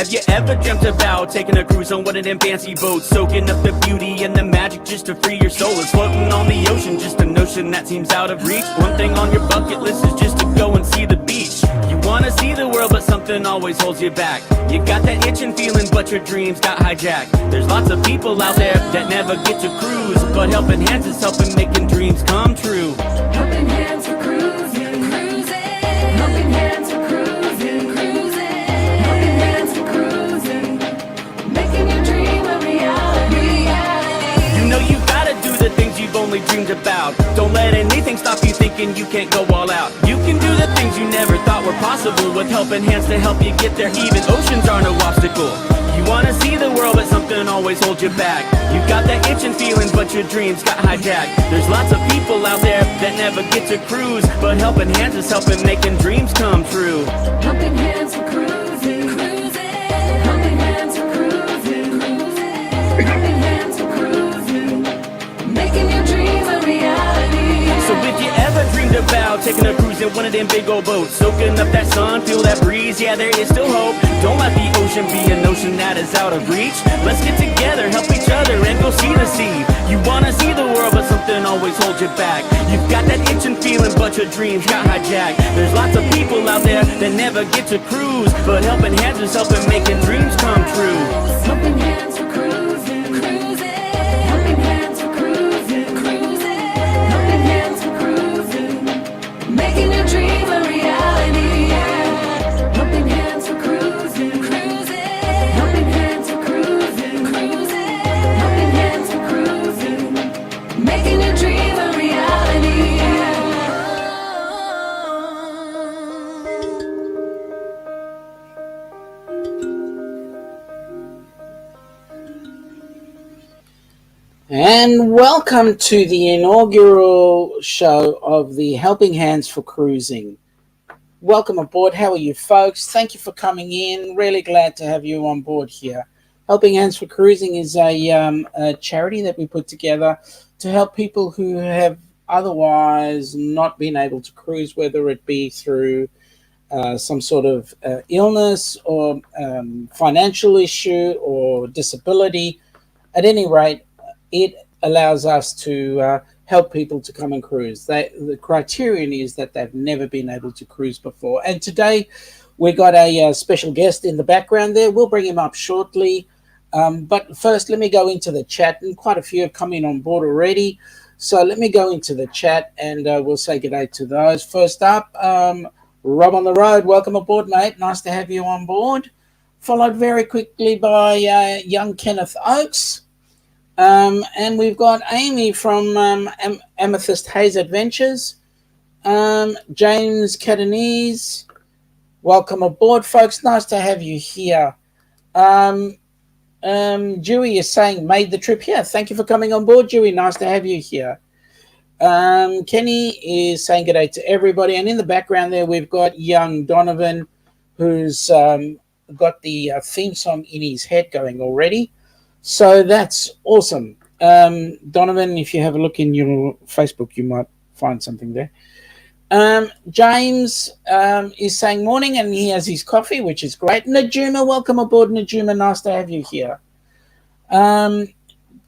Have you ever dreamt about taking a cruise on one of them fancy boats, soaking up the beauty and the magic just to free your soul? It's floating on the ocean, just a notion that seems out of reach. One thing on your bucket list is just to go and see the beach. You wanna see the world, but something always holds you back. You got that itching feeling, but your dreams got hijacked. There's lots of people out there that never get to cruise, but helping hands is helping making dreams come true. Helping hands for cruising, cruising. Helping hands for cruising, cruising. Helping hands for cruising, making your dream a reality. You know you gotta do the things you've only dreamed about. Don't let anything stop you thinking you can't go all out. You can do the things you never thought were possible with helping hands to help you get there. Even oceans are no obstacle. You wanna see the world, but something always holds you back. You got that itching feeling, but your dreams got hijacked. There's lots of people out there that never get to cruise, but helping hands is helping making dreams come true. Helping hands for cruising, cruising. Helping hands for cruising, cruising. Helping hands for cruising, making your dream a reality. So if you ever dreamed about taking a cruise in one of them big old boats, soaking up that sun, feel that breeze, yeah, there is still hope. Don't let the ocean be a notion that is out of reach. Let's get together, help each other, and go see the sea. You wanna see the world, but something always holds you back. You've got that itching feeling, but your dreams got hijacked. There's lots of people out there that never get to cruise, but helping hands is helping making dreams come true. Helping hands for cruising, cruising. Helping hands for cruising, cruising. Helping hands for cruising, making your dream a reality. Helping hands for cruising, cruising. Helping hands for cruising, cruising. Helping hands for cruising, making your dream a reality. And welcome to the inaugural show of the Helping Hands for Cruising. Welcome aboard. How are you, folks? Thank you for coming in. Really glad to have you on board here. Helping Hands for Cruising is a charity that we put together to help people who have otherwise not been able to cruise, whether it be through some sort of illness or financial issue or disability. At any rate, it allows us to help people to come and cruise. The criterion is that they've never been able to cruise before. And today we got a special guest in the background there. We'll bring him up shortly. But first, let me go into the chat. And quite a few have come in on board already. So let me go into the chat and we'll say good day to those. First up, Rob on the road. Welcome aboard, mate. Nice to have you on board. Followed very quickly by young Kenneth Oakes. And we've got Amy from Amethyst Haze Adventures. James Catanese, welcome aboard, folks. Nice to have you here. Dewey is saying, made the trip here. Thank you for coming on board, Dewey. Nice to have you here. Kenny is saying good day to everybody. And in the background there, we've got young Donovan, who's got the theme song in his head going already. So that's awesome. Donovan, if you have a look in your Facebook, you might find something there. James is saying morning, and he has his coffee, which is great. Najuma, welcome aboard, Najuma. Nice to have you here.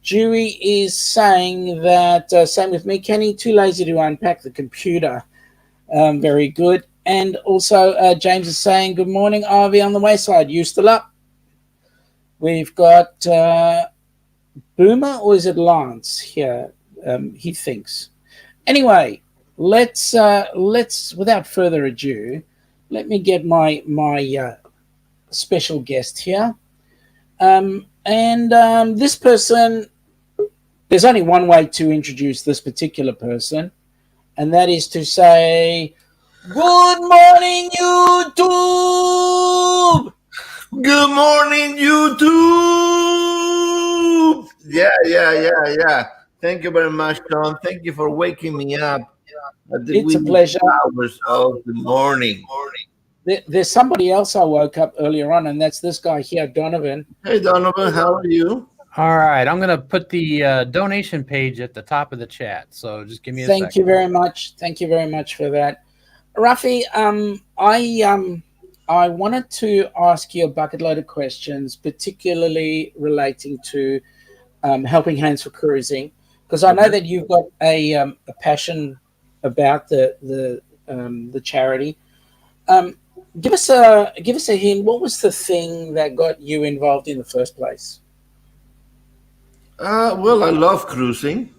Dewey is saying that, same with me, Kenny, too lazy to unpack the computer. Very good. And also James is saying, good morning, RV on the wayside. You still up? We've got Boomer, or is it Lance here? He thinks. Anyway, let's without further ado, let me get my special guest here. This person, there's only one way to introduce this particular person, and that is to say, good morning, YouTube! Good morning, YouTube! Yeah. Thank you very much, Tom. Thank you for waking me up at the It's a pleasure. Hours of the morning. There's somebody else I woke up earlier on, and that's this guy here, Donovan. Hey, Donovan, how are you? All right, I'm going to put the donation page at the top of the chat, so just give me a second. Thank you very much. Thank you very much for that. Rafi, I I wanted to ask you a bucket load of questions, particularly relating to Helping Hands for Cruising, because I know that you've got a passion about the charity. Give us a hint. What was the thing that got you involved in the first place? Well, I love cruising,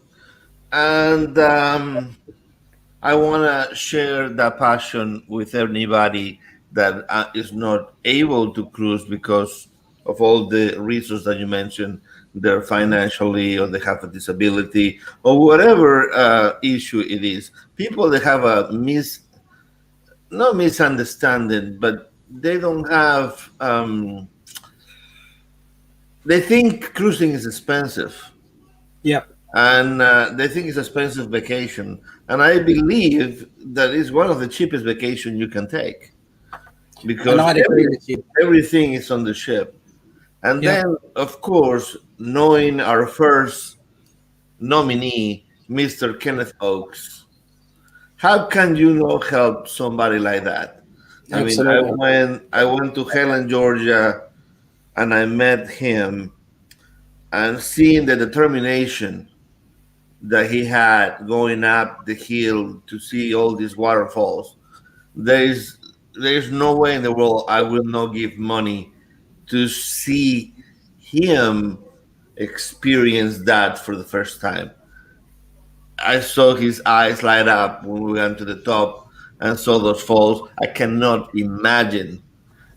and I want to share that passion with anybody that is not able to cruise because of all the reasons that you mentioned. They're financially, or they have a disability, or whatever issue it is. People that have a not misunderstanding, but they don't have. They think cruising is expensive, Yeah, and they think it's expensive vacation. And I believe that is one of the cheapest vacation you can take and because I'd agree with you. everything is on the ship. And Yeah, then, of course, knowing our first nominee, Mr. Kenneth Oakes, how can you not help somebody like that? I mean, absolutely. I went to Helen, Georgia, and I met him, and seeing the determination that he had going up the hill to see all these waterfalls. There's there's no way in the world I will not give money to see him experience that for the first time. I saw his eyes light up when we went to the top and saw those falls. I cannot imagine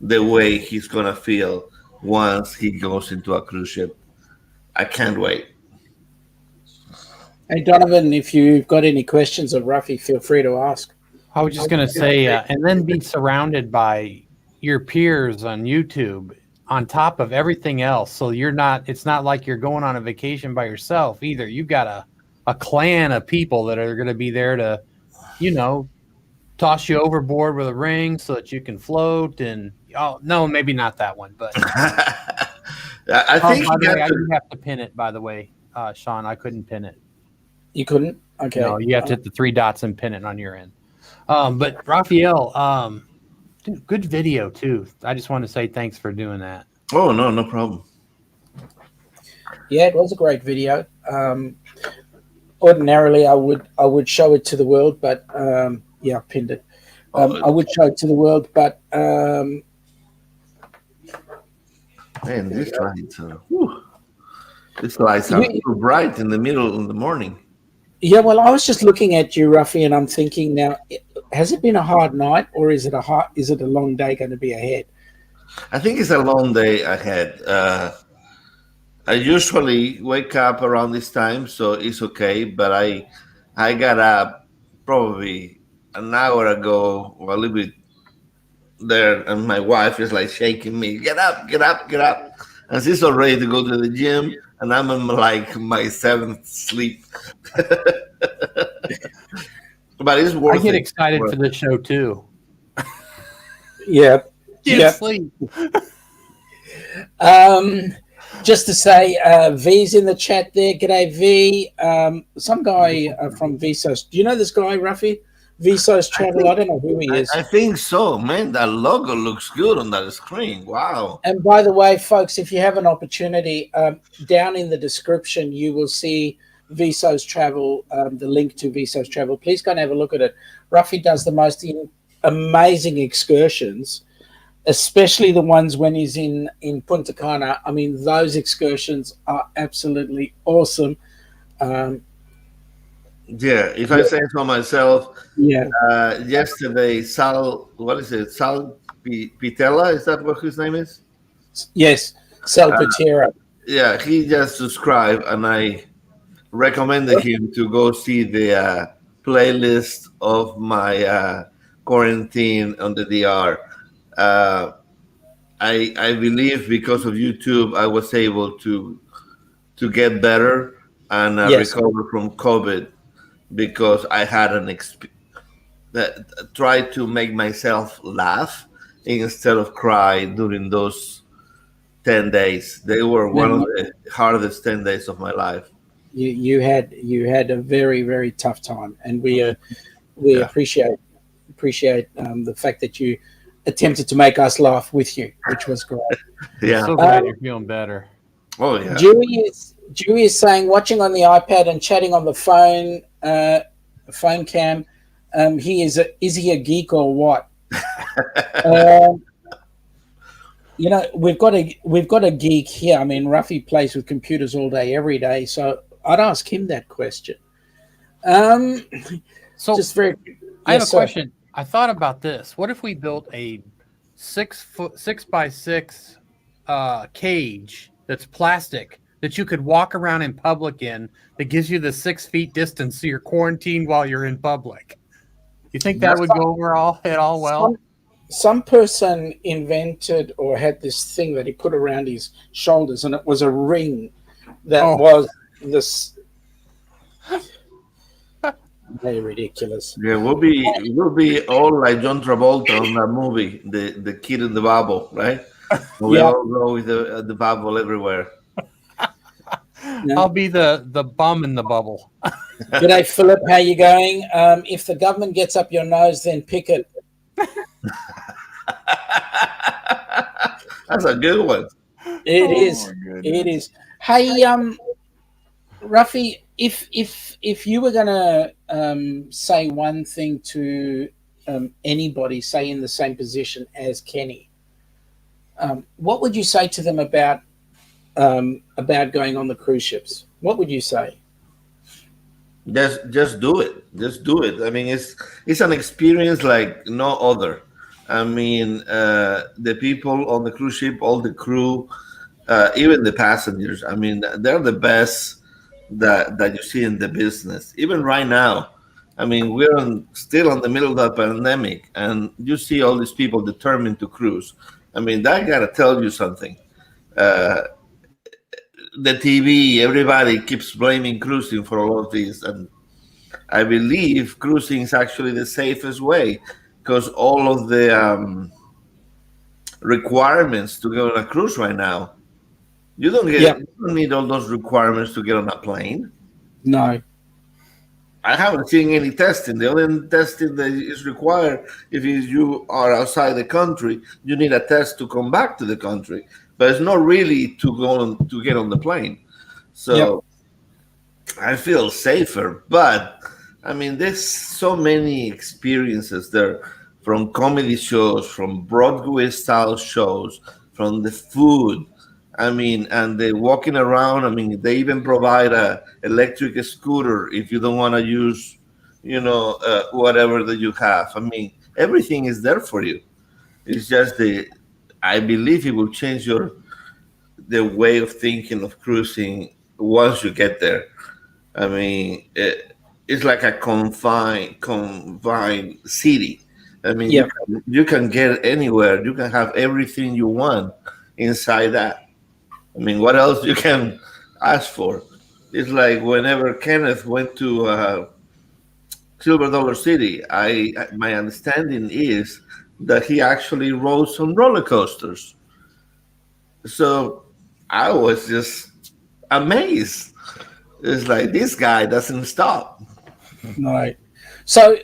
the way he's gonna feel once he goes into a cruise ship. I can't wait. Hey, Donovan, if you've got any questions of Ruffy, feel free to ask. I was just going to say, and then be surrounded by your peers on YouTube on top of everything else. So it's not like you're going on a vacation by yourself either. You've got a clan of people that are going to be there to, toss you overboard with a ring so that you can float. And no, maybe not that one, but I think by the way, you you have to pin it, by the way, Sean, I couldn't pin it. You couldn't? Okay. No, you have to hit the three dots and pin it on your end. But Rafael, dude, good video too. I just want to say thanks for doing that. oh, no, no problem. Yeah, it was a great video. Ordinarily, I would show it to the world, but yeah, I pinned it. I would show it to the world, but Man, these lights are too bright in the middle of the morning. yeah. Well, I was just looking at you, Ruffy, and I'm thinking now, has it been a hard night, or is it a long day going to be ahead? I think it's a long day ahead. I usually wake up around this time, so it's okay. But I got up probably an hour ago, or a little bit there, and my wife is like shaking me, get up, get up, get up. And she's all ready to go to the gym, and I'm in like my seventh sleep. But it's worth it. I get excited for this show too. Yeah. Get sleep. Just to say, V's in the chat there. G'day, V. Some guy from Viso's. Do you know this guy, Ruffy? Viso's Travel. I don't know who he is. I think so, man. That logo looks good on that screen. Wow. And by the way, folks, if you have an opportunity, down in the description, you will see Viso's Travel, the link to Viso's Travel. Please go and have a look at it. Ruffy does the most amazing excursions, especially the ones when he's in Punta Cana. I mean, those excursions are absolutely awesome. Yeah, if I say so myself, Yeah. yesterday, Sal Pitella, is that what his name is? Yes. Salvatierra. Yeah, he just subscribed, and I recommended him to go see the playlist of my quarantine on the DR. I believe because of YouTube, I was able to get better and Yes. recover from COVID because I had tried to make myself laugh instead of cry during those 10 days. They were one of the hardest 10 days of my life. You had a very, very tough time, and we appreciate the fact that you attempted to make us laugh with you, which was great. Yeah. So glad you're feeling better. Oh yeah. Dewey is saying watching on the iPad and chatting on the phone cam. Is he a geek or what? We've got a geek here. I mean, Ruffy plays with computers all day, every day. So I'd ask him that question. So just very. I have a question. I thought about this. What if we built a 6x6 cage that's plastic that you could walk around in public in, that gives you the 6 feet distance so you're quarantined while you're in public? You think that would go over at all well? Some person invented or had this thing that he put around his shoulders, and it was a ring that was this. Very ridiculous. Yeah, we'll be all like John Travolta on that movie, the kid in the bubble, right? We all go with the bubble everywhere. I'll be the bum in the bubble. G'day, Philip. How you going? If the government gets up your nose, then pick it. That's a good one. It is. It is. Hey, Ruffy, if you were gonna say one thing to anybody, say in the same position as Kenny, what would you say to them about going on the cruise ships? What would you say? Just do it. Just do it. I mean, it's an experience like no other. I mean, the people on the cruise ship, all the crew, even the passengers. I mean, they're the best that you see in the business. Even right now, I mean, we're still in the middle of the pandemic, and you see all these people determined to cruise. I mean, that gotta tell you something. The TV, everybody keeps blaming cruising for all of this, and I believe cruising is actually the safest way, because all of the requirements to go on a cruise right now, you don't need all those requirements to get on a plane. No. I haven't seen any testing. The only testing that is required if you are outside the country, you need a test to come back to the country. But it's not really to get on the plane. So I feel safer. But I mean, there's so many experiences there, from comedy shows, from Broadway style shows, from the food. I mean, and the walking around. I mean, they even provide a electric scooter if you don't want to use, whatever that you have. I mean, everything is there for you. It's just I believe it will change the way of thinking of cruising once you get there. I mean, it's like a confined city. I mean, you can get anywhere. You can have everything you want inside that. I mean, what else you can ask for? It's like whenever Kenneth went to Silver Dollar City, my understanding is that he actually rode some roller coasters. So I was just amazed. It's like, this guy doesn't stop. Right. So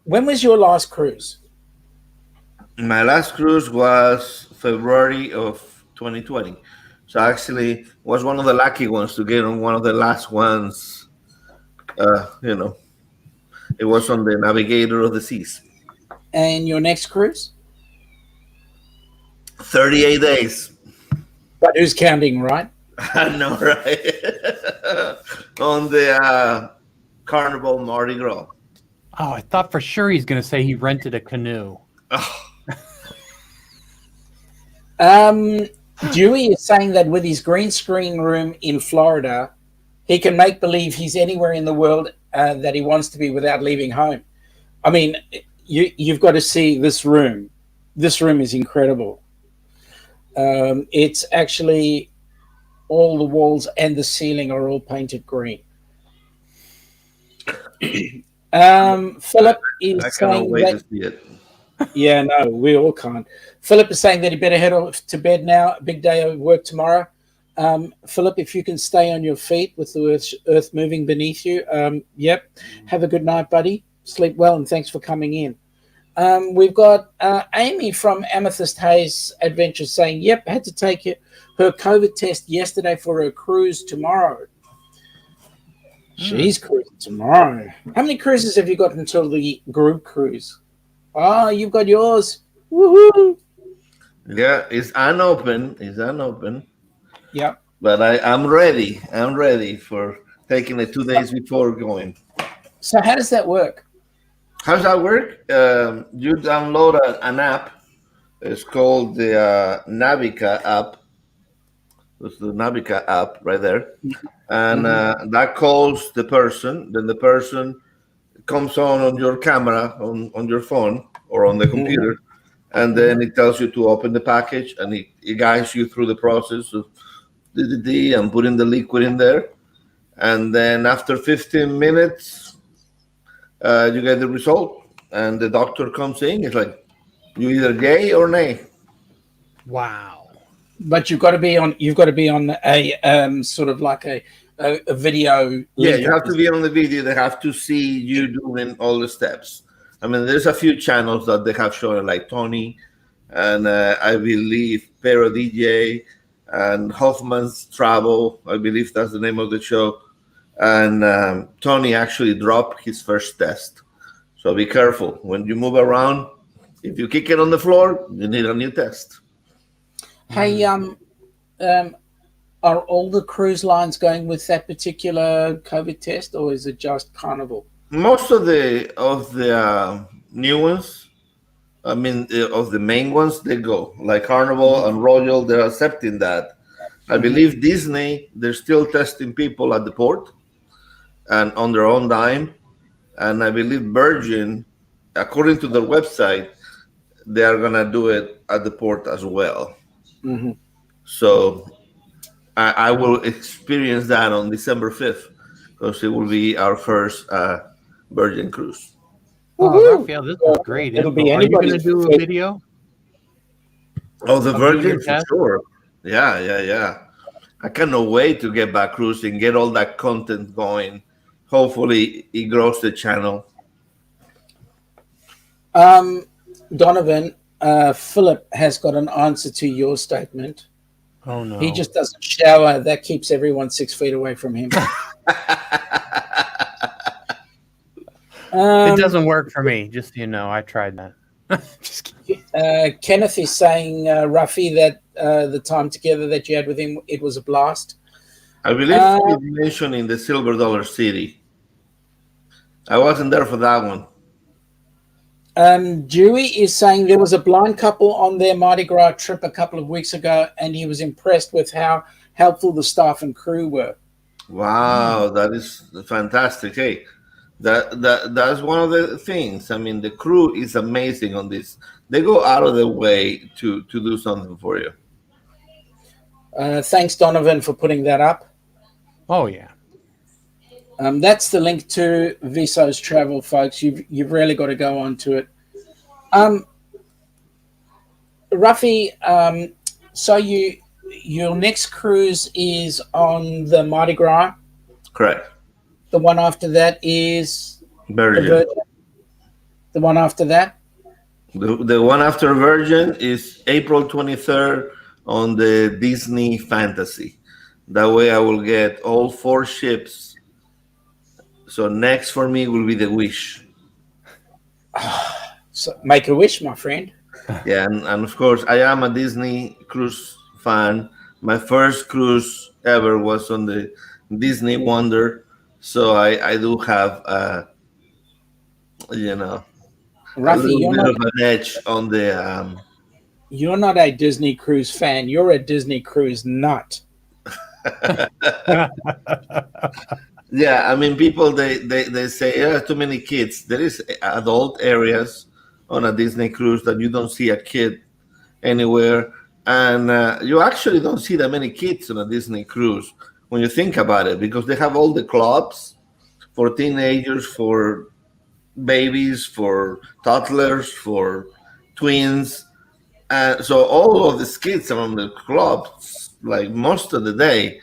when was your last cruise? My last cruise was February of 2020. So actually was one of the lucky ones to get on one of the last ones. It was on the Navigator of the Seas. And your next cruise? 38 days. But who's counting, right? I know, right? On the Carnival Mardi Gras. Oh, I thought for sure he's going to say he rented a canoe. Dewey is saying that with his green screen room in Florida, he can make believe he's anywhere in the world that he wants to be without leaving home. I mean, you've got to see this room. This room is incredible. It's actually all the walls and the ceiling are all painted green. Philip is saying wait to see it. Yeah, no, we all can't. Philip is saying that he better head off to bed now. Big day of work tomorrow. Philip, if you can stay on your feet with the earth moving beneath you. Yep. Have a good night, buddy. Sleep well, and thanks for coming in. We've got Amy from Amethyst Hayes Adventures saying, "Yep, had to take her COVID test yesterday for her cruise tomorrow." She's cruising tomorrow. How many cruises have you got until the group cruise? Oh, you've got yours. Woohoo! Yeah, it's unopened. It's unopened. Yep. But I'm ready. I'm ready for taking it 2 days before going. So how does that work? How does that work? You download an app. It's called the Navica app. It's the Navica app right there. And that calls the person. Then the person comes on your camera, on your phone or on the computer. And then it tells you to open the package, and it guides you through the process of and putting the liquid in there. And then after 15 minutes, you get the result, and the doctor comes in. It's like, you either yay or nay. Wow. But you've got to be on. You've got to be on a sort of like a video. Yeah, you have to be on the video. They have to see you doing all the steps. I mean, there's a few channels that they have shown, like Tony, and I believe Pero DJ, and Hoffman's Travel. I believe that's the name of the show. And Tony actually dropped his first test. So be careful when you move around. If you kick it on the floor, you need a new test. Hey, are all the cruise lines going with that particular COVID test, or is it just Carnival? Most of the new ones, I mean, of the main ones, they go like Carnival and Royal. They're accepting that. I believe Disney, they're still testing people at the port and on their own dime. And I believe Virgin, according to their website, they are gonna do it at the port as well. So I will experience that on December 5th, because it will be our first Virgin cruise. Oh, Rafael, this is great. It'll info. be Are you going to anybody's do a fit. video? Oh, the Of doing Virgin your for test? sure. Yeah. I cannot wait to get back cruising, get all that content going. Hopefully, it grows the channel. Donovan, Philip has got an answer to your statement. Oh, no. He just doesn't shower. That keeps everyone 6 feet away from him. It doesn't work for me, just so you know. I tried that. Just kidding. Kenneth is saying, Ruffy, that the time together that you had with him, it was a blast. I believe you mentioned in the Silver Dollar City. I wasn't there for that one. Dewey is saying there was a blind couple on their Mardi Gras trip a couple of weeks ago, and he was impressed with how helpful the staff and crew were. Wow, that is fantastic. Hey, that's one of the things. I mean, the crew is amazing on this. They go out of their way to do something for you. Thanks, Donovan, for putting that up. Oh, yeah. That's the link to Viso's travel, folks. You've really got to go on to it. Ruffy, so your next cruise is on the Mardi Gras. Correct. The one after that is Virgin. the Virgin. The one after that? The one after Virgin is April 23rd on the Disney Fantasy. That way I will get all 4 ships. So next for me will be the Wish. So make a wish, my friend. Yeah, and of course I am a Disney cruise fan. My first cruise ever was on the Disney Wonder. So I do have a Ruffy, little bit of an edge on the you're not a Disney cruise fan. You're a Disney cruise nut. Yeah, I mean, people they say too many kids. There is adult areas on a Disney cruise that you don't see a kid anywhere, and you actually don't see that many kids on a Disney cruise when you think about it, because they have all the clubs for teenagers, for babies, for toddlers, for twins, and so all of the kids are on the clubs like most of the day.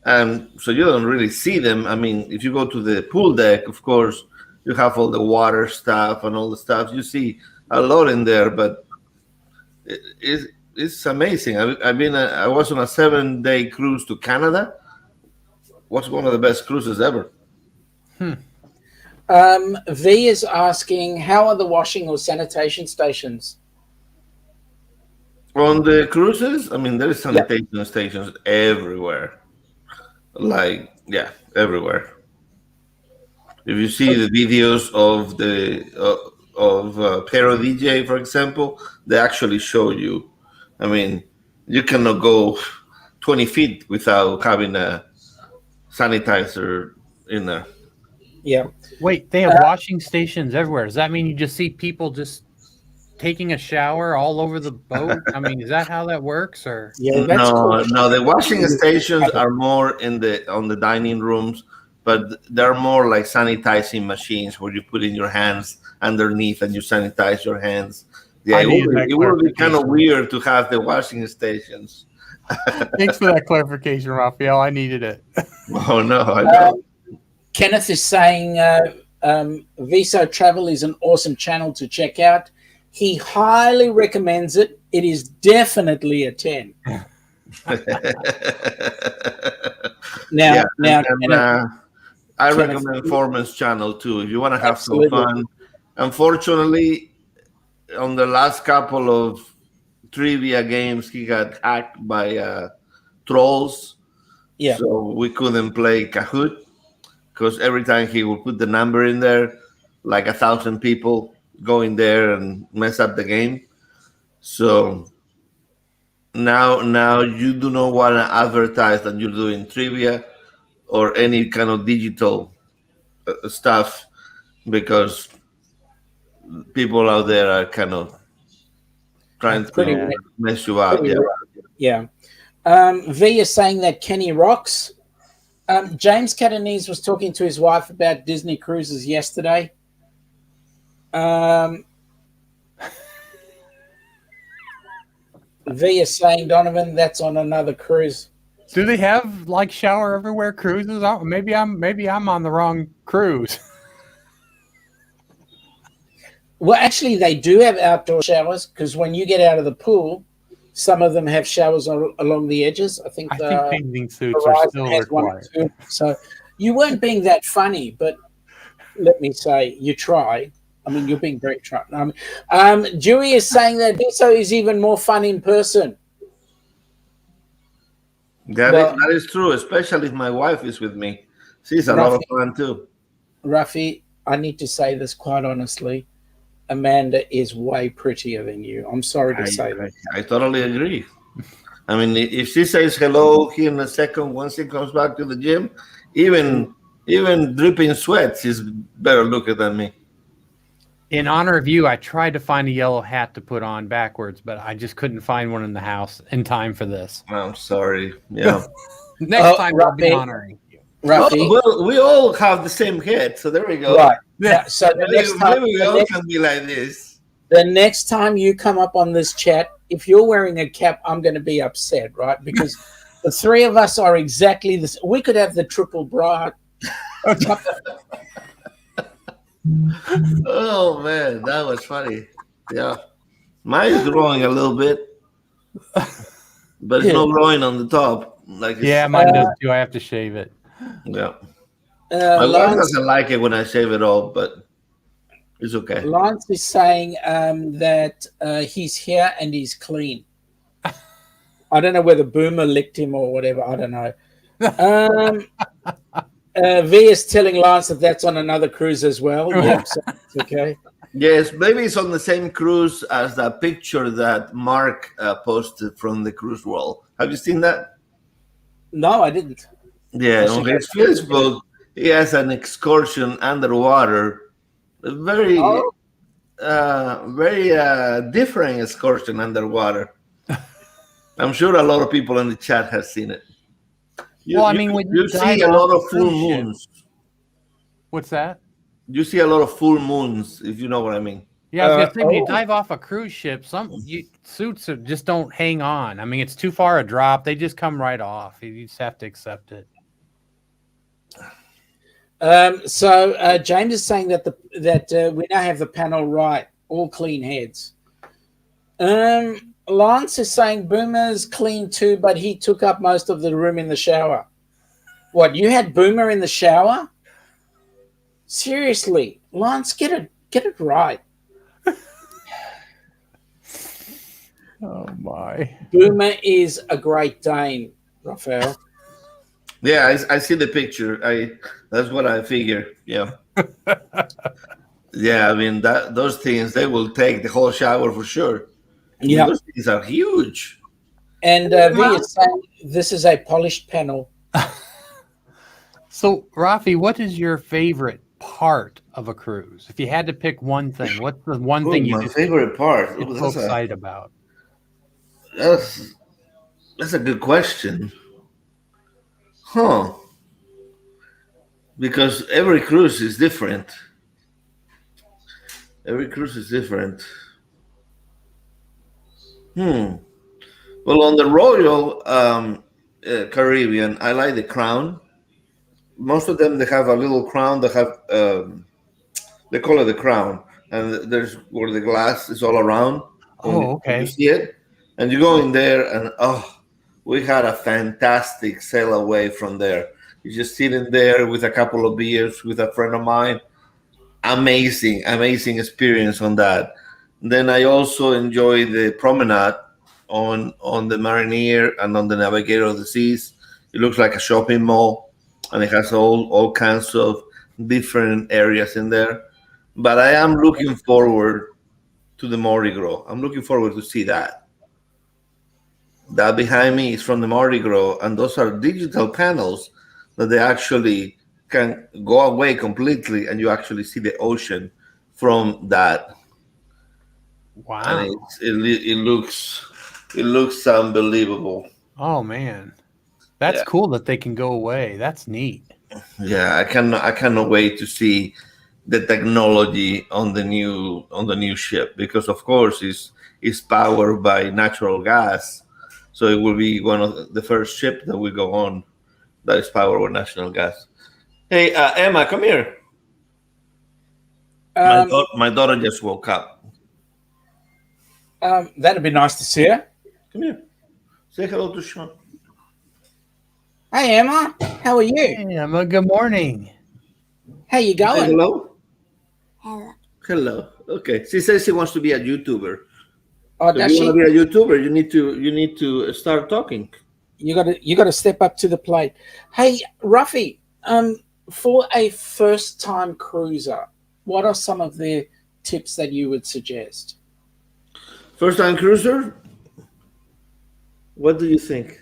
And so you don't really see them. I mean, if you go to the pool deck, of course, you have all the water stuff and all the stuff. You see a lot in there, but it's amazing. I was on a 7-day cruise to Canada. Was one of the best cruises ever. V is asking, how are the washing or sanitation stations? On the cruises, I mean, there is sanitation stations everywhere. Like, yeah, everywhere. If you see the videos of the Pero DJ, for example, they actually show you. I mean, you cannot go 20 feet without having a sanitizer in there. Yeah. Wait, they have washing stations everywhere. Does that mean you just see people just taking a shower all over the boat? I mean, is that how that works? Or Yeah, that's cool. No. The washing stations are more on the dining rooms, but they're more like sanitizing machines where you put in your hands underneath and you sanitize your hands. Yeah, it would be kind of weird to have the washing stations. Thanks for that clarification, Rafael. I needed it. Oh no, I don't. Kenneth is saying Viso Travel is an awesome channel to check out. He highly recommends it. It is definitely a 10. I recommend Foreman's channel too if you want to have some fun. Unfortunately, on the last couple of trivia games, he got hacked by trolls. Yeah. So we couldn't play Kahoot because every time he would put the number in there, like 1,000 people go in there and mess up the game. So now you do not want to advertise that you're doing trivia or any kind of digital stuff because people out there are kind of trying to mess you up. Yeah. V is saying that Kenny rocks. James Catanese was talking to his wife about Disney cruises yesterday. V is saying, Donovan, that's on another cruise. Do they have like shower everywhere cruises? Oh, maybe I'm on the wrong cruise. Well, actually, they do have outdoor showers because when you get out of the pool, some of them have showers along the edges. I think bathing suits are still required. So you weren't being that funny, but let me say, you try. I mean, you're being very try. Dewey is saying that Viso is even more fun in person. That is true, especially if my wife is with me. She's a lot of fun too. Rafi, I need to say this quite honestly. Amanda is way prettier than you. I'm sorry to say that. I totally agree. I mean, if she says hello here in a second, once she comes back to the gym, even dripping sweat, she's better looking than me. In honor of you, I tried to find a yellow hat to put on backwards, but I just couldn't find one in the house in time for this. I'm sorry. Yeah. Next time I'll be honoring you. Well, we all have the same head, so there we go. Right. Yeah. So the next time, we all can be like this. The next time you come up on this chat, if you're wearing a cap, I'm going to be upset, right? Because the three of us are exactly this. We could have the triple bra. Oh man, that was funny. Yeah, mine's growing a little bit, but it's not growing on the top. Like mine does too. I have to shave it. Yeah, my wife doesn't like it when I shave it all, but it's okay. Lance is saying that he's here and he's clean. I don't know whether Boomer licked him or whatever. I don't know. V is telling Lance that that's on another cruise as well. Yeah, so it's okay. Yes, maybe it's on the same cruise as that picture that Mark posted from the cruise world. Have you seen that? No, I didn't. Yeah, on his Facebook, he has an excursion underwater. A very different excursion underwater. I'm sure a lot of people in the chat have seen it. When you see a lot of full moons. What's that? You see a lot of full moons, if you know what I mean. Yeah, I was gonna say, when you dive off a cruise ship, suits just don't hang on. I mean, it's too far a drop; they just come right off. You just have to accept it. So James is saying that we now have the panel right. all clean heads. Lance is saying Boomer's clean too, but he took up most of the room in the shower. What, you had Boomer in the shower? Seriously, Lance, get it right. Oh my! Boomer is a Great Dane, Rafael. Yeah, I see the picture. That's what I figure. Yeah. Yeah, I mean those things they will take the whole shower for sure. I mean, Yeah. those things are huge. And V is saying this is a polished panel. So, Rafi, what is your favorite part of a cruise? If you had to pick one thing, what's the one thing you My just favorite part. get Ooh, so excited about? that's a good question. Huh? Because every cruise is different. Every cruise is different. Hmm. Well, on the Royal Caribbean, I like the crown. Most of them they have a little crown. They have they call it the crown, and there's where the glass is all around Oh, when you okay. see it, and you go in there, and we had a fantastic sail away from there. You just sitting there with a couple of beers with a friend of mine. Amazing experience on that. Then I also enjoy the promenade on the Marinier and on the Navigator of the Seas. It looks like a shopping mall, and it has all kinds of different areas in there. But I am looking forward to the Mardi Gras. I'm looking forward to see that. That behind me is from the Mardi Gras, and those are digital panels that they actually can go away completely, and you actually see the ocean from that. And Wow. it looks unbelievable. Oh man, that's Yeah, cool that they can go away. That's neat. yeah. I cannot wait to see the technology on the new ship because of course it's powered by natural gas, so it will be one of the first ship that will go on that is powered with natural gas. Hey, Emma, come here. Um, My daughter just woke up. that'd be nice to see her. Come here. Say hello to Sean. Hey Emma, how are you? Hey, Emma, good morning. How you Say going? hello. Hello. Okay. She says she wants to be a YouTuber. Oh, So if does you she? want to be a YouTuber, you need to start talking. You got to step up to the plate. Hey, Ruffy, for a first time cruiser, what are some of the tips that you would suggest? First time cruiser. What do you think?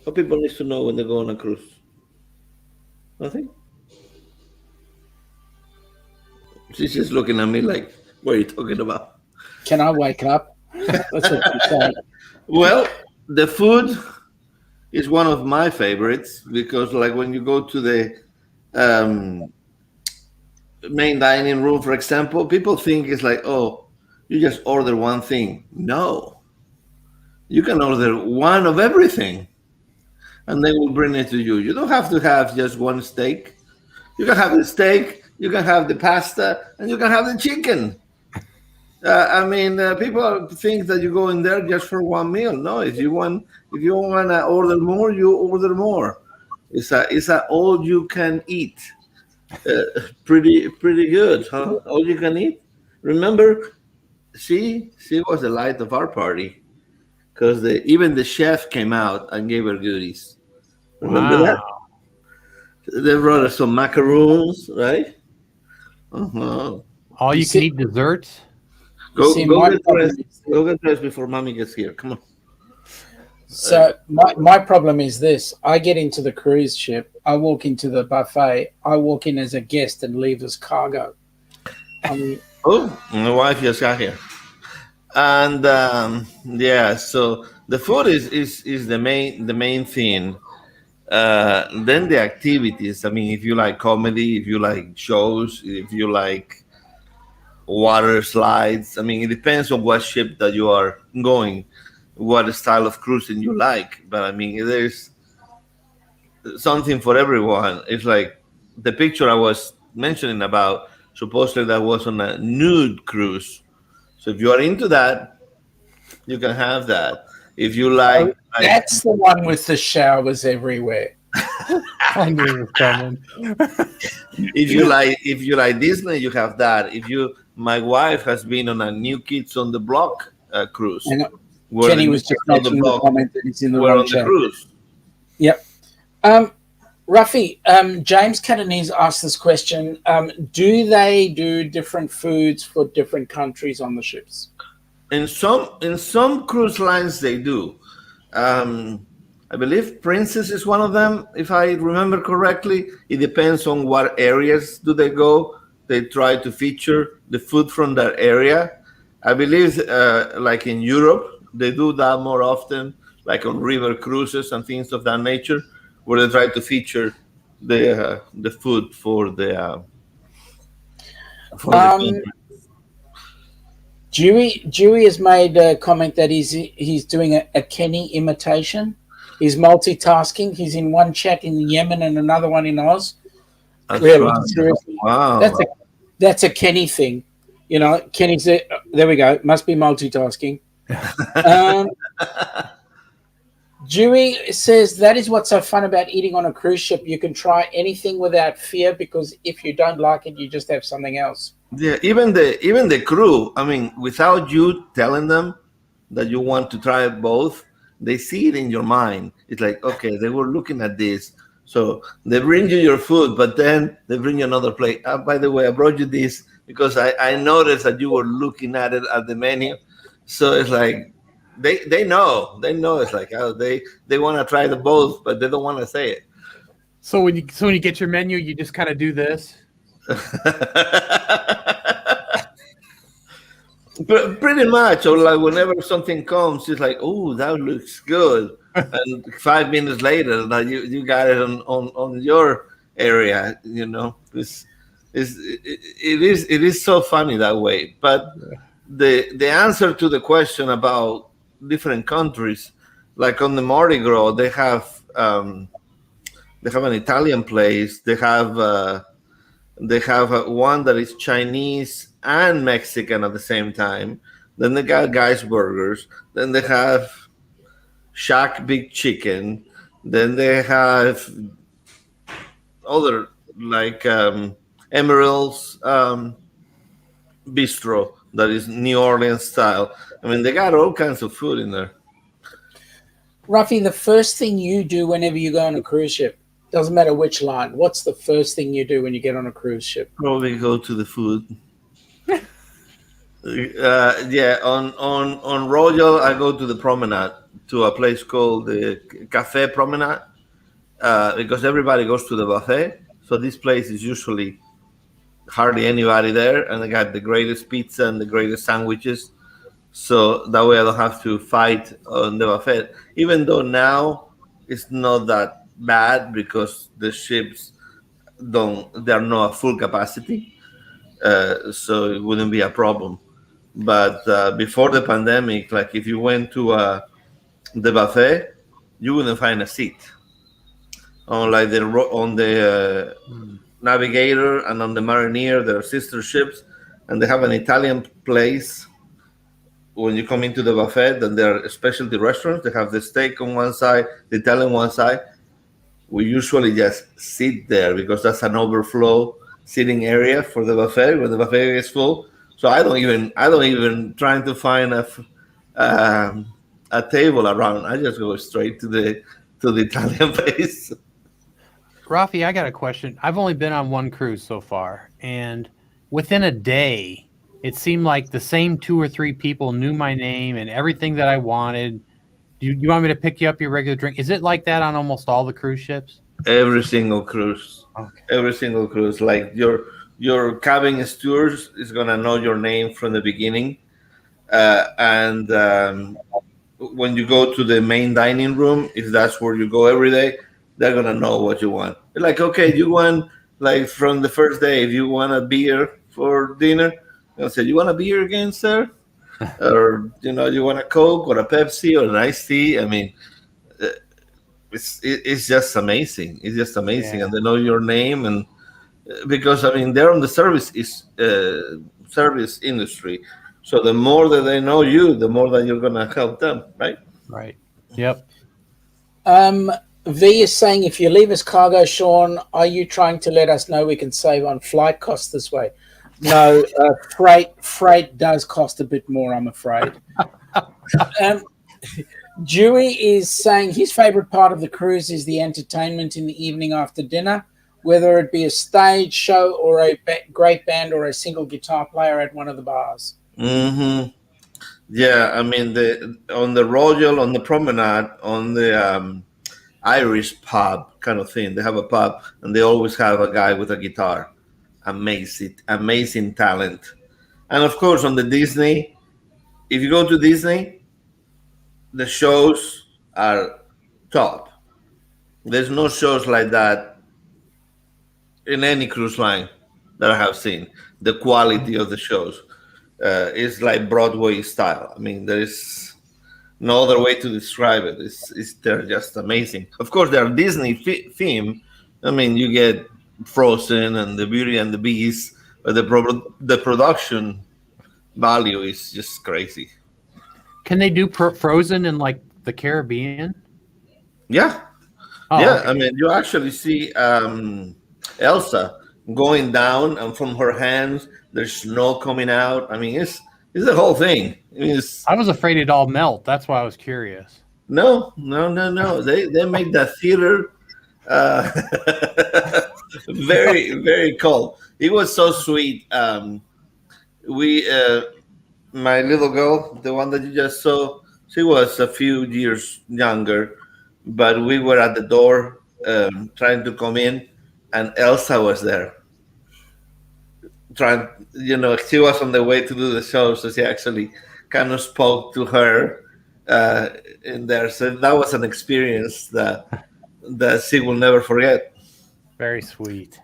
What people need to know when they go on a cruise? Nothing. She's just looking at me like, "What are you talking about?" Can I wake up? That's what you say. Well, the food is one of my favorites because, like, when you go to the um, main dining room, for example, people think it's like, oh, you just order one thing. No, you can order one of everything, and they will bring it to you. You don't have to have just one steak. You can have the steak, you can have the pasta, and you can have the chicken. People think that you go in there just for one meal. No, if you want to order more, you order more. It's a all you can eat. Pretty good, huh? All you can eat. Remember, she was the light of our party because even the chef came out and gave her goodies. Remember that? Wow. They brought us some macaroons, right? Uh-huh. All You you can see, eat desserts. you see, Go my get problem dressed. is Go get dressed before mommy gets here. Come on. so my problem is this: I get into the cruise ship, I walk into the buffet, I walk in as a guest and leave as cargo. I mean, Oh, my wife just got here, and yeah. So the food is the main thing. Then the activities. I mean, if you like comedy, if you like shows, if you like water slides. I mean, it depends on what ship that you are going, what style of cruising you like. But I mean, there's something for everyone. It's like the picture I was mentioning about. supposedly that was on a nude cruise. So if you are into that, you can have that. If you Oh, like that's the one with the showers everywhere. I knew it was coming. if you like Disney, you have that. If you my wife has been on a New Kids on the Block cruise, And where the Kenny New was just Kids on the making the Block comment that he's in the were wrong on the chat. cruise. Yep. Rafi, James Catanese asked this question. Do they do different foods for different countries on the ships? In some cruise lines they do. Um, I believe Princess is one of them, if I remember correctly. It depends on what areas do they go. They try to feature the food from that area. I believe, like in Europe, they do that more often, like on river cruises and things of that nature, where they try to feature the food for the Um, country. Dewey has made a comment that he's doing a Kenny imitation. He's multitasking. He's in one chat in Yemen and another one in Oz. That's Really, right. seriously, Wow. that's a Kenny thing. You know, Kenny's there. We go. Must be multitasking. Um, Dewey says that is what's so fun about eating on a cruise ship. You can try anything without fear because if you don't like it, you just have something else. Yeah, even the crew. I mean, without you telling them that you want to try both, they see it in your mind. It's like, okay, they were looking at this, so they bring you your food, but then they bring you another plate. By the way, I brought you this because I noticed that you were looking at it at the menu. So it's like they know it's like, oh, they want to try the both, but they don't want to say it. So when you get your menu, you just kind of do this. Pretty much, or like whenever something comes, it's like, oh, that looks good, and 5 minutes later, that you got it on your area. It is so funny that way. But the answer to the question about different countries, like on the Mardi Gras, they have an Italian place. They have one that is Chinese and Mexican at the same time. Then they got Guys Burgers. Then they have Shack Big Chicken. Then they have other like Emerald's Bistro that is New Orleans style. I mean, they got all kinds of food in there. Ruffy, the first thing you do whenever you go on a cruise ship, doesn't matter which line, what's the first thing you do when you get on a cruise ship? Probably go to the food. Yeah, on Royal, I go to the promenade, to a place called the Cafe Promenade, because everybody goes to the buffet. So this place is usually hardly anybody there, and they got the greatest pizza and the greatest sandwiches. So that way I don't have to fight on the buffet. Even though now it's not that bad because the ships they're not at full capacity, so it wouldn't be a problem. But before the pandemic, like if you went to the buffet, you wouldn't find a seat on like on the Navigator and on the Mariner. They're sister ships, and they have an Italian place. When you come into the buffet, then there are specialty restaurants. They have the steak on one side, the Italian one side. We usually just sit there because that's an overflow sitting area for the buffet when the buffet is full. So I don't even trying to find a table around. I just go straight to the Italian place. Rafi, I got a question. I've only been on one cruise so far, and within a day, it seemed like the same two or three people knew my name and everything that I wanted. You want me to pick you up your regular drink? Is it like that on almost all the cruise ships? Every single cruise, Okay. every single cruise. Like your cabin steward is gonna know your name from the beginning, and when you go to the main dining room, if that's where you go every day, they're gonna know what you want. They're like, okay, you want, like, from the first day, if you want a beer for dinner, they'll say, you want a beer again, sir? Or you want a Coke or a Pepsi or an iced tea? I mean, it's just amazing. It's just amazing, Yeah. and they know your name, and because I mean they're on the service industry. So the more that they know you, the more that you're gonna help them, right? Right. Yep. V is saying, if you leave us cargo, Sean, are you trying to let us know we can save on flight costs this way? No, freight does cost a bit more, I'm afraid. Dewey is saying his favorite part of the cruise is the entertainment in the evening after dinner, whether it be a stage show or a great band or a single guitar player at one of the bars. Mm-hmm. Yeah, I mean on the Royal, on the Promenade, on the Irish pub kind of thing. They have a pub, and they always have a guy with a guitar. Amazing talent. And of course, on the Disney, if you go to Disney, the shows are top. There's no shows like that in any cruise line that I have seen. The quality of the shows is like Broadway style. I mean, there is no other way to describe it. They're just amazing. Of course, they're Disney theme. I mean, you get Frozen and the Beauty and the Beast, but the production value is just crazy. Can they do Frozen in like the Caribbean? Yeah. Oh, Yeah, okay. I mean, you actually see Elsa going down, and from her hands, there's snow coming out. I mean, it's the whole thing. I was afraid it'd all melt. That's why I was curious. No. They make that theater very, very cold. It was so sweet. We, my little girl, the one that you just saw, she was a few years younger, but we were at the door trying to come in, and Elsa was there. She was on the way to do the show, so she actually kind of spoke to her in there. So that was an experience that she will never forget. Very sweet.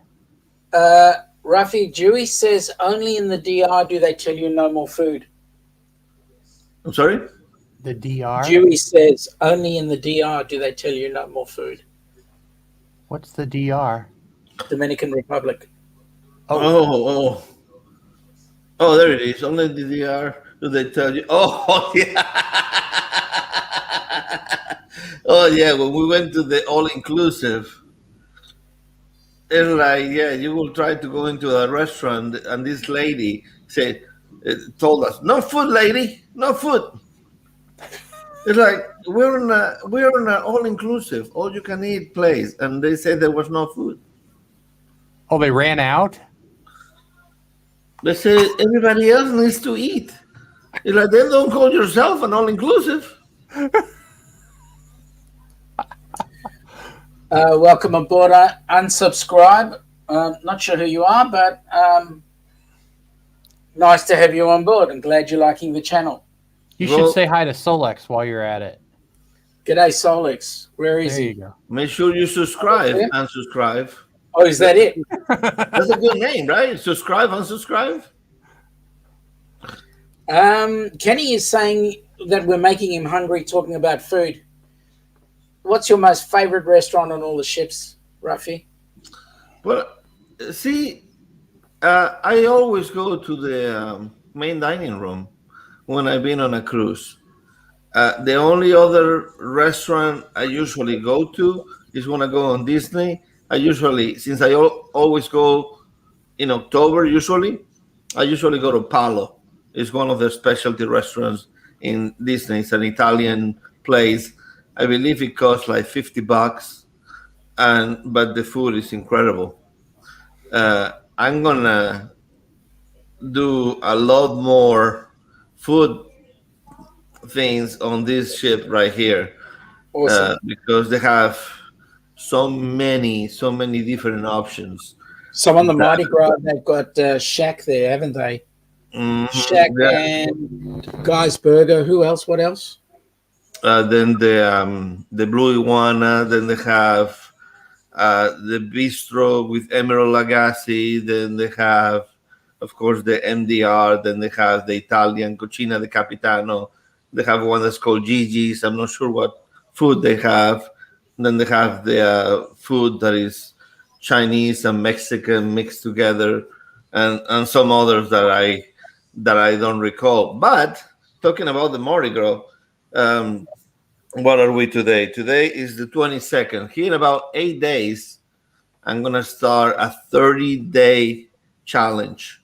Rafi, Dewey says only in the DR do they tell you no more food. I'm sorry? The DR? Dewey says only in the DR do they tell you no more food. What's the DR? Dominican Republic. Oh, there it is. Only the DR do they tell you. Oh, yeah. Oh, yeah. When we went to the all-inclusive, it's like, yeah, you will try to go into a restaurant, and this lady told us, "No food, lady, no food." It's like we're in an all-inclusive, all-you-can-eat place, and they said there was no food. Oh, they ran out? They say everybody else needs to eat. It's like, then don't call yourself an all-inclusive. Welcome aboard. Unsubscribe. Not sure who you are, but nice to have you on board. I'm glad you're liking the channel. You should say hi to Solex while you're at it. G'day, Solex. Where is There he? you go. Make sure you subscribe, Okay. unsubscribe. Oh, is that it? That's a good name, right? Subscribe, unsubscribe. Kenny is saying that we're making him hungry talking about food. What's your most favorite restaurant on all the ships, Rafi? Well, see, I always go to the main dining room when I've been on a cruise. The only other restaurant I usually go to is when I go on Disney. Since I always go in October, I usually go to Palo. It's one of the specialty restaurants in Disney. It's an Italian place. I believe it costs like $50, but the food is incredible. I'm gonna do a lot more food things on this ship right here, Awesome. because they have so many different options. So on the Mardi Gras, they've got Shaq there, haven't they? Mhm, Shaq yeah. and Guy's Burger. Who else? What else? Then the Blue Iguana. Then they have the Bistro with Emerald Lagasse. Then they have, of course, the MDR. Then they have the Italian Cucina di Capitano. They have one that's called Gigi's. I'm not sure what food they have. Then they have the food that is Chinese and Mexican mixed together, and some others that I don't recall. But talking about the Mardi Gras, what are we today? Today is the 22nd. Here in about 8 days, I'm gonna start a 30-day challenge.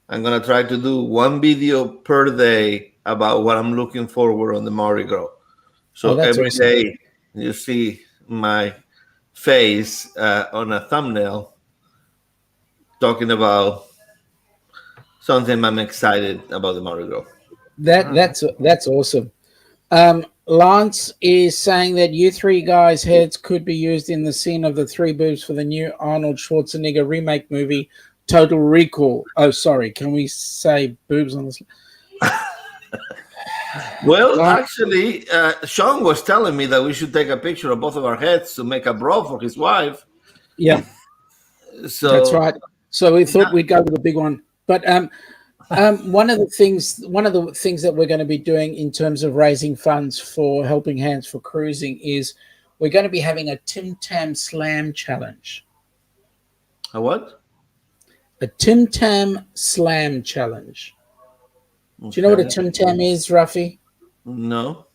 I'm gonna try to do one video per day about what I'm looking forward on the Mardi Gras. So that's every awesome. day you see my face on a thumbnail talking about something I'm excited about the Mardi Gras. That's awesome. Lance is saying that you three guys' heads could be used in the scene of the three boobs for the new Arnold Schwarzenegger remake movie, Total Recall. Oh, sorry. Can we say boobs on this? Well, actually, Sean was telling me that we should take a picture of both of our heads to make a bra for his wife. Yeah, So that's right. So we thought we'd go with the big one. But one of the things that we're going to be doing in terms of raising funds for Helping Hands for Cruising is we're going to be having a Tim Tam Slam challenge. A what? A Tim Tam Slam challenge. Do you know what a Tim Tam is, Ruffy? No.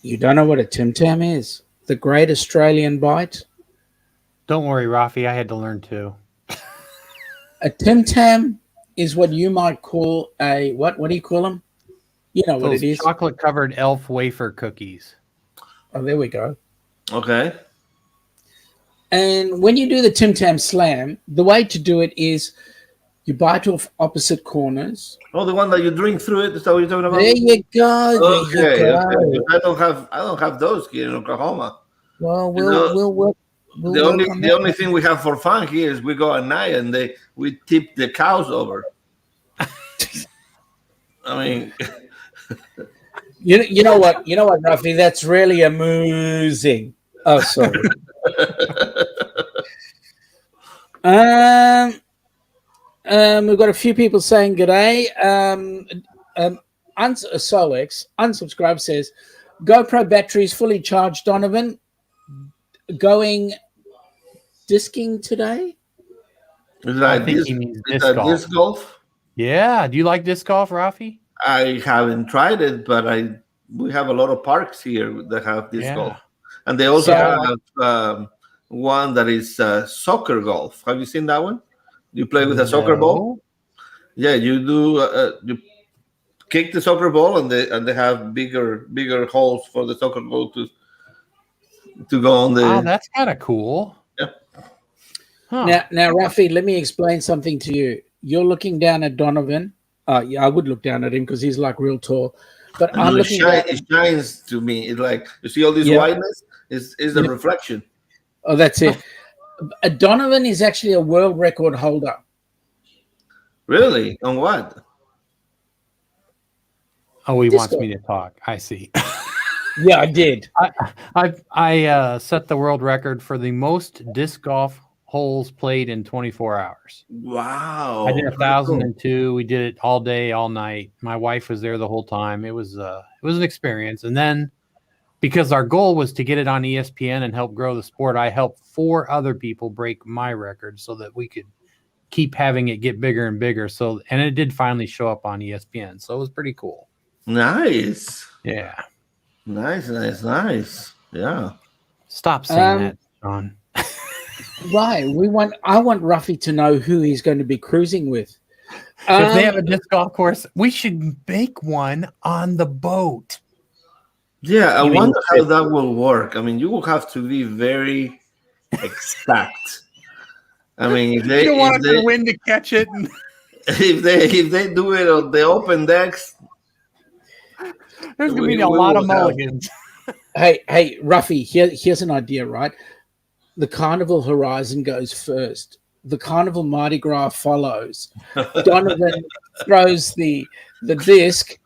You don't know what a Tim Tam is? The Great Australian Bite? Don't worry, Rafi. I had to learn too. A Tim Tam is what you might call a what? What do you call them? You know what Those it is. chocolate-covered elf wafer cookies. Oh, there we go. Okay. And when you do the Tim Tam Slam, the way to do it is you bite off opposite corners. Oh, the one that you drink through it. Is that what you're talking about? There you go. Okay. There you go. I don't have those here in Oklahoma. Well, know, we'll work. The only thing we have for fun here is we go at night and we tip the cows over. I mean, you know what, Ruffy? That's really amusing. Oh, sorry. We've got a few people saying good day. Solex unsubscribe says GoPro batteries fully charged. Donovan going disking today. I think he means disc golf. Yeah. Do you like disc golf, Rafi? I haven't tried it, but we have a lot of parks here that have disc golf, and they also have one that is soccer golf. Have you seen that one? You play with a soccer ball. Yeah, you do. You kick the soccer ball, and they have bigger holes for the soccer ball to go on the. Oh, that's kind of cool. Yeah. Huh. Now, Rafi, let me explain something to you. You're looking down at Donovan. Yeah, I would look down at him because he's like real tall. But I'm looking. It shines to me. It's like you see all this whiteness. Is the reflection. Oh, that's it. Donovan is actually a world record holder. Really? On what? Oh, he wants me to talk. I see. Yeah, I did. I set the world record for the most disc golf holes played in 24 hours. Wow. I did 1,002. We did it all day, all night. My wife was there the whole time. It was an experience. And then because our goal was to get it on ESPN and help grow the sport, I helped 4 other people break my record so that we could keep having it get bigger and bigger. So, and it did finally show up on ESPN. So it was pretty cool. Nice. Yeah. Nice. Yeah. Stop saying that, Sean. Right. I want Ruffy to know who he's going to be cruising with. If they have a disc golf course, we should make one on the boat. Yeah, I wonder how that will work. I mean, you will have to be very exact. I mean, if they you don't want the wind to catch it. And... if they do it on the open decks, there's going to be a lot of mulligans. Hey, Ruffy, here's an idea, right? The Carnival Horizon goes first. The Carnival Mardi Gras follows. Donovan throws the disc.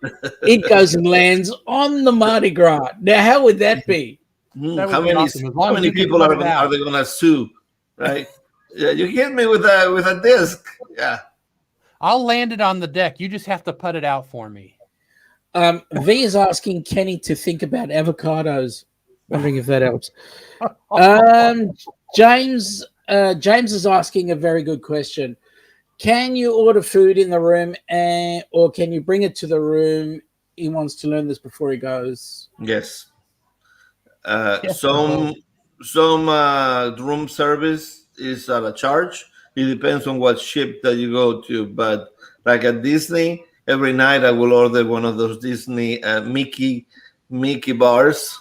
It goes and lands on the Mardi Gras. Now, how would that be? How many people are they going to sue? Right? Yeah, you hit me with a disc. Yeah. I'll land it on the deck. You just have to put it out for me. V is asking Kenny to think about avocados. Wondering if that helps. James is asking a very good question. Can you order food in the room, or can you bring it to the room? He wants to learn this before he goes. Yes. Yes, Some room service is at a charge. It depends on what ship that you go to. But like at Disney, every night I will order one of those Disney Mickey bars.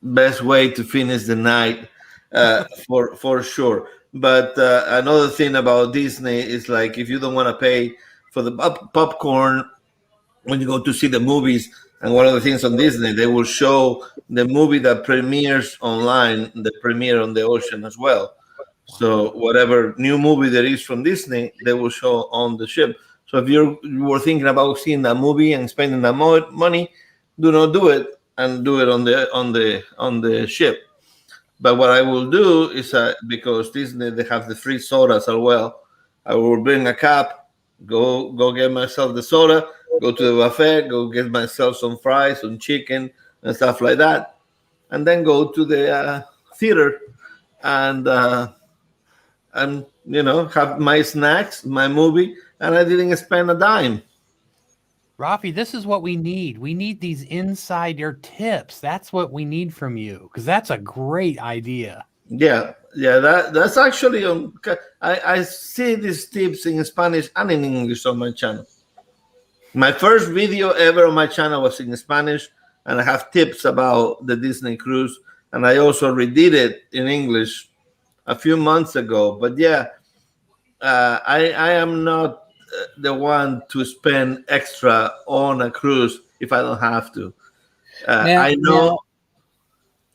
Best way to finish the night, for sure. But another thing about Disney is like if you don't want to pay for the popcorn when you go to see the movies, and one of the things on Disney, they will show the movie that premieres online, the premiere on the ocean as well. So whatever new movie there is from Disney, they will show on the ship. So if you were thinking about seeing that movie and spending that money, do not do it, and do it on the ship. But what I will do is, because Disney they have the free sodas as well, I will bring a cup, go get myself the soda, go to the buffet, go get myself some fries, some chicken, and stuff like that, and then go to the theater and have my snacks, my movie, and I didn't spend a dime. Rafi, this is what we need. We need these insider tips. That's what we need from you, because that's a great idea. Yeah, that's actually on. I see these tips in Spanish and in English on my channel. My first video ever on my channel was in Spanish, and I have tips about the Disney cruise, and I also redid it in English a few months ago. But yeah, I am not the one to spend extra on a cruise if I don't have to. I know.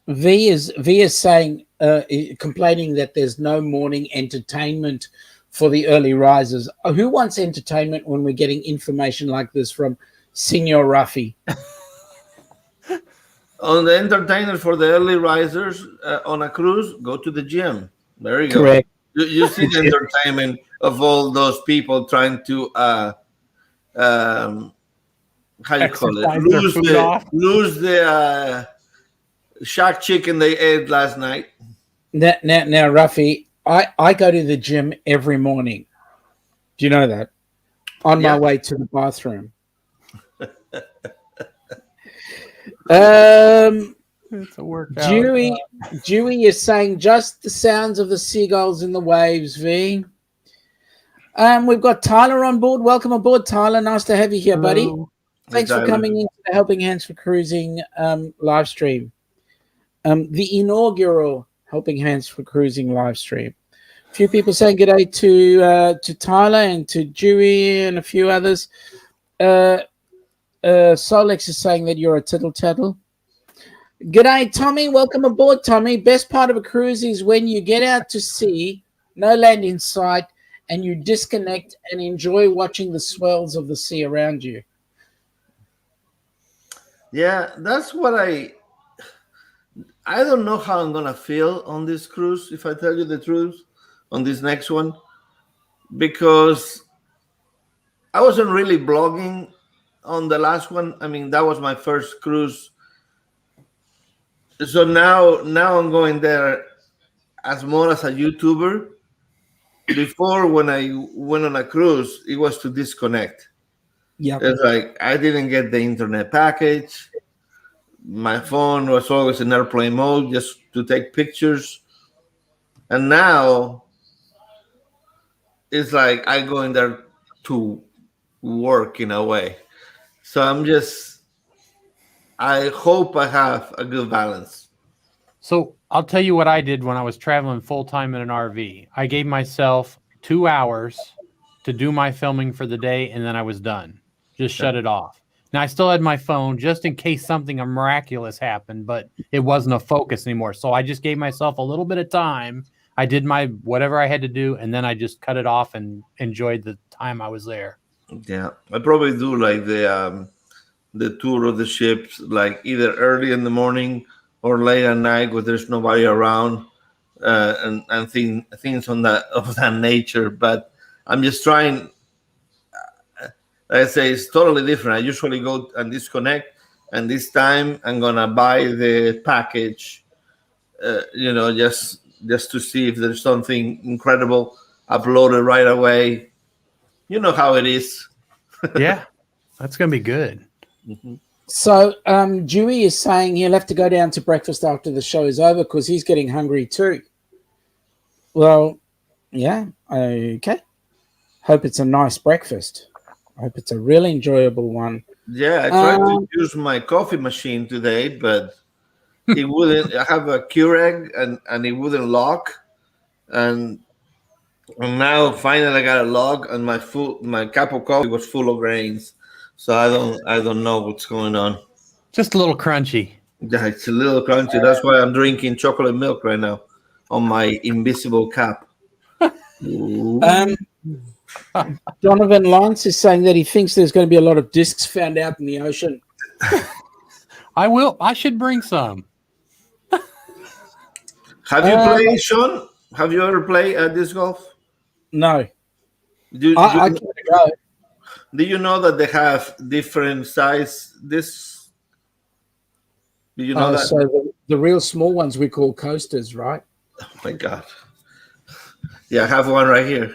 Now, V is saying, complaining that there's no morning entertainment for the early risers. Who wants entertainment when we're getting information like this from Senor Ruffy? On the entertainer for the early risers on a cruise, go to the gym. There you Correct. go. You see the entertainment of all those people trying to how you call it, lose the shark chicken they ate last night. Now, Ruffy, I go to the gym every morning. Do you know that? On my way to the bathroom. It's a workout. Dewey is saying just the sounds of the seagulls in the waves, V. We've got Tyler on board. Welcome aboard, Tyler. Nice to have you here, buddy. Thanks for coming into the Helping Hands for Cruising live stream. The inaugural Helping Hands for Cruising live stream. A few people saying good day to Tyler and to Dewey and a few others. Solex is saying that you're a tittle tattle. G'day, Tommy. Welcome aboard, Tommy. Best part of a cruise is when you get out to sea, no land in sight, and you disconnect and enjoy watching the swells of the sea around you. Yeah, that's what I don't know how I'm gonna feel on this cruise, if I tell you the truth, on this next one, because I wasn't really blogging on the last one. I mean, that was my first cruise. So now I'm going there as more as a YouTuber. Before, when I went on a cruise, it was to disconnect. Yeah, it's like I didn't get the internet package. My phone was always in airplane mode just to take pictures. And now it's like I go in there to work in a way. So I hope I have a good balance. So I'll tell you what I did when I was traveling full time in an RV. I gave myself 2 hours to do my filming for the day, and then I was done. Just shut it off. Now, I still had my phone just in case something miraculous happened, but it wasn't a focus anymore. So I just gave myself a little bit of time. I did my whatever I had to do, and then I just cut it off and enjoyed the time I was there. Yeah, I probably do like the tour of the ships, like either early in the morning or late at night where there's nobody around, and things of that nature. But I'm just trying. Like I say, it's totally different. I usually go and disconnect, and this time I'm gonna buy the package just to see if there's something incredible, upload it right away. You know how it is. Yeah, that's gonna be good. So Dewey is saying he'll have to go down to breakfast after the show is over because he's getting hungry too. Well, yeah, okay. Hope it's a nice breakfast. I hope it's a really enjoyable one. Yeah, I tried to use my coffee machine today, but it wouldn't. I have a Keurig and it wouldn't lock, and now finally I got a lock, and my cup of coffee was full of grains, so I don't know what's going on. Just a little crunchy. Yeah, it's a little crunchy. That's why I'm drinking chocolate milk right now on my invisible cup. Donovan Lance is saying that he thinks there's going to be a lot of discs found out in the ocean. I should bring some. Have you played, Sean? Have you ever played disc golf? No. I give it a go. Do you know that they have different size discs? Do you know that? So the real small ones we call coasters, right? Oh my God. Yeah, I have one right here.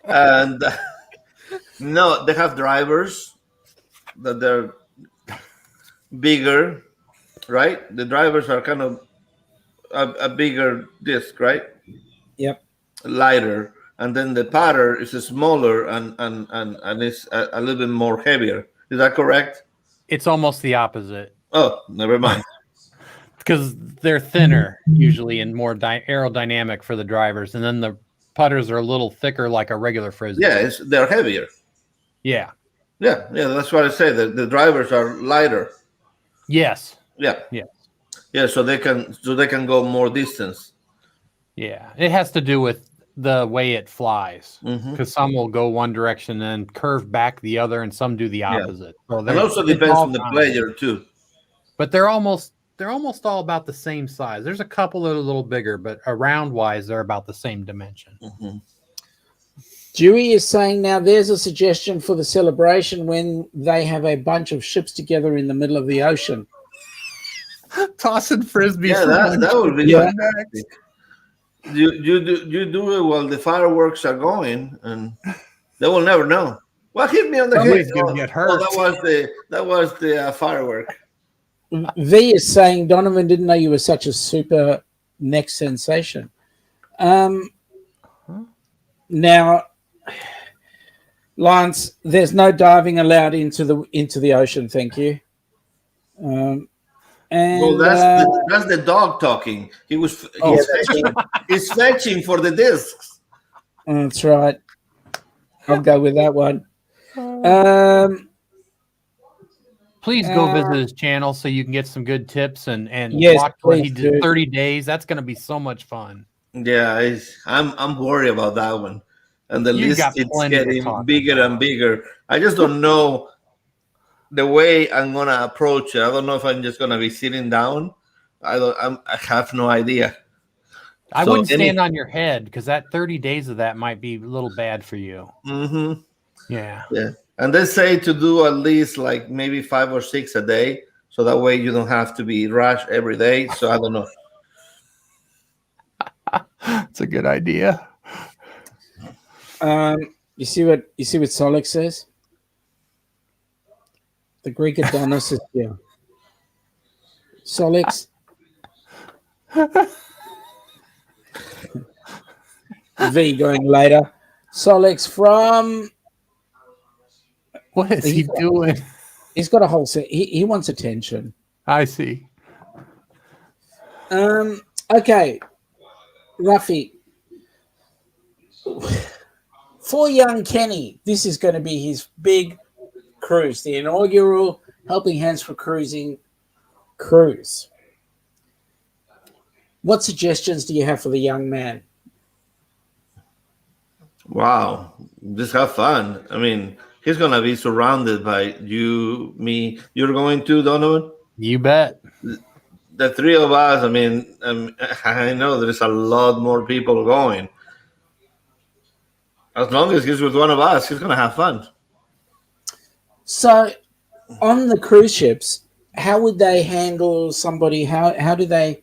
And no, they have drivers that they're bigger, right? The drivers are kind of a bigger disc, right? Yep. Lighter. And then the putter is smaller and it's a little bit more heavier. Is that correct? It's almost the opposite. Oh, never mind. Because they're thinner usually and more aerodynamic for the drivers, and then the putters are a little thicker, like a regular frisbee. Yeah, they're heavier. Yeah. Yeah. That's what I say. The drivers are lighter. Yes. Yeah. Yeah. Yeah. So they can go more distance. Yeah. It has to do with the way it flies, because some will go one direction and curve back the other, and some do the opposite. So and also depends on the player too. But they're almost all about the same size. There's a couple that are a little bigger, but around wise, they're about the same dimension. Dewey is saying now there's a suggestion for the celebration when they have a bunch of ships together in the middle of the ocean. Tossing frisbees. Yeah, that would be fantastic. You do it while the fireworks are going, and they will never know. Well, hit me on the head. Gonna get hurt. That was the firework. V is saying Donovan didn't know you were such a super neck sensation. Now, Lance, there's no diving allowed into the ocean. Thank you. And that's the dog talking. He's fetching for the discs. That's right. I'll go with that one. Please go visit his channel so you can get some good tips and yes, watch what he did 30 days. That's going to be so much fun. Yeah, I'm worried about that one. And the list it's getting bigger and bigger. I just don't know the way I'm gonna approach it. I don't know if I'm just gonna be sitting down. I have no idea. I wouldn't stand on your head because that 30 days of that might be a little bad for you. Yeah. And they say to do at least like maybe 5 or 6 a day, so that way you don't have to be rushed every day. So I don't know. It's a good idea. You see what Solix says? The Greek Adonis is here. Solix. V going later. Solix from. What is he doing? He's got a whole set. He wants attention. I see. Okay. Ruffy. For young Kenny, this is going to be his big cruise, the inaugural Helping Hands for Cruising cruise. What suggestions do you have for the young man? Wow, just have fun. I mean, he's going to be surrounded by you, me. You're going to, Donovan? You bet. The three of us, I mean, I know there's a lot more people going. As long as he's with one of us, he's going to have fun. So, on the cruise ships, how would they handle somebody? How do they?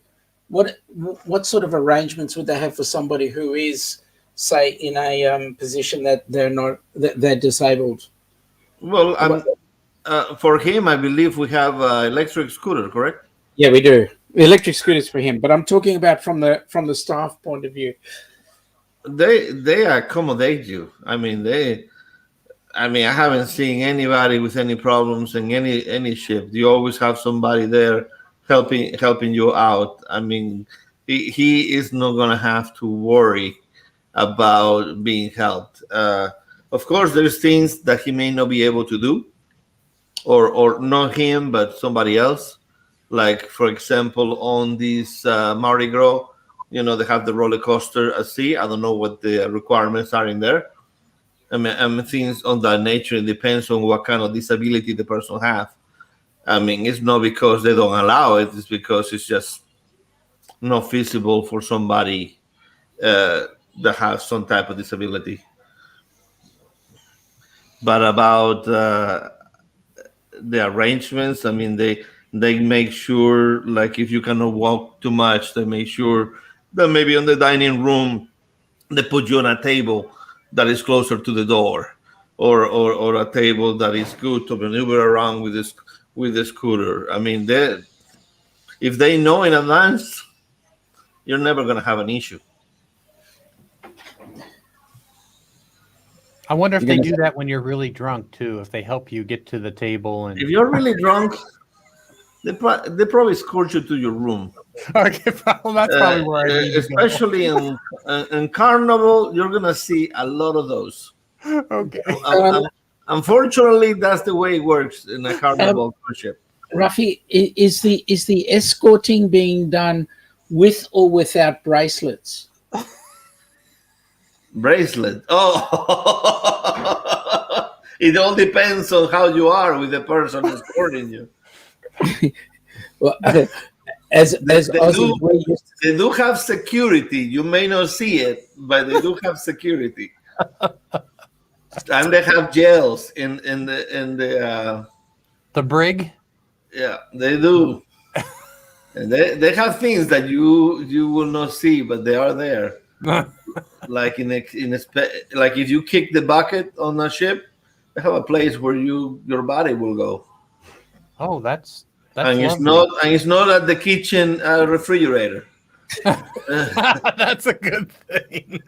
What sort of arrangements would they have for somebody who is, say, in a position that they're disabled? Well, for him, I believe we have electric scooter, correct? Yeah, we do. The electric scooters for him, but I'm talking about from the staff point of view. They accommodate you. I haven't seen anybody with any problems in any shift. You always have somebody there helping you out. He is not gonna have to worry about being helped. Of course, there's things that he may not be able to do, or not him, but somebody else. Like for example, on this Mardi Gras, they have the roller coaster at sea. I don't know what the requirements are in there. Things on that nature. It depends on what kind of disability the person have. It's not because they don't allow it. It's because it's just not feasible for somebody that has some type of disability. But about the arrangements, they make sure, like if you cannot walk too much, they make sure that maybe on the dining room they put you on a table that is closer to the door, or a table that is good to maneuver around with the scooter. If they know in advance, you're never going to have an issue. I wonder if they do that when you're really drunk too. If they help you get to the table, and If you're really drunk, they probably escort you to your room. okay, well, that's probably where I need to go. Especially in Carnival, you're gonna see a lot of those. Okay. Unfortunately, that's the way it works in a Carnival cruise ship. Rafi, is the escorting being done with or without bracelets? Bracelet. Oh, it all depends on how you are with the person escorting you. Well, as Aussies, we're used to. They do have security. You may not see it, but they do have security, and they have jails in the. The brig. Yeah, they do. And they have things that you will not see, but they are there. Like like if you kick the bucket on a ship, they have a place where your body will go. Oh, that's and it's lovely. it's not at the kitchen refrigerator. That's a good thing.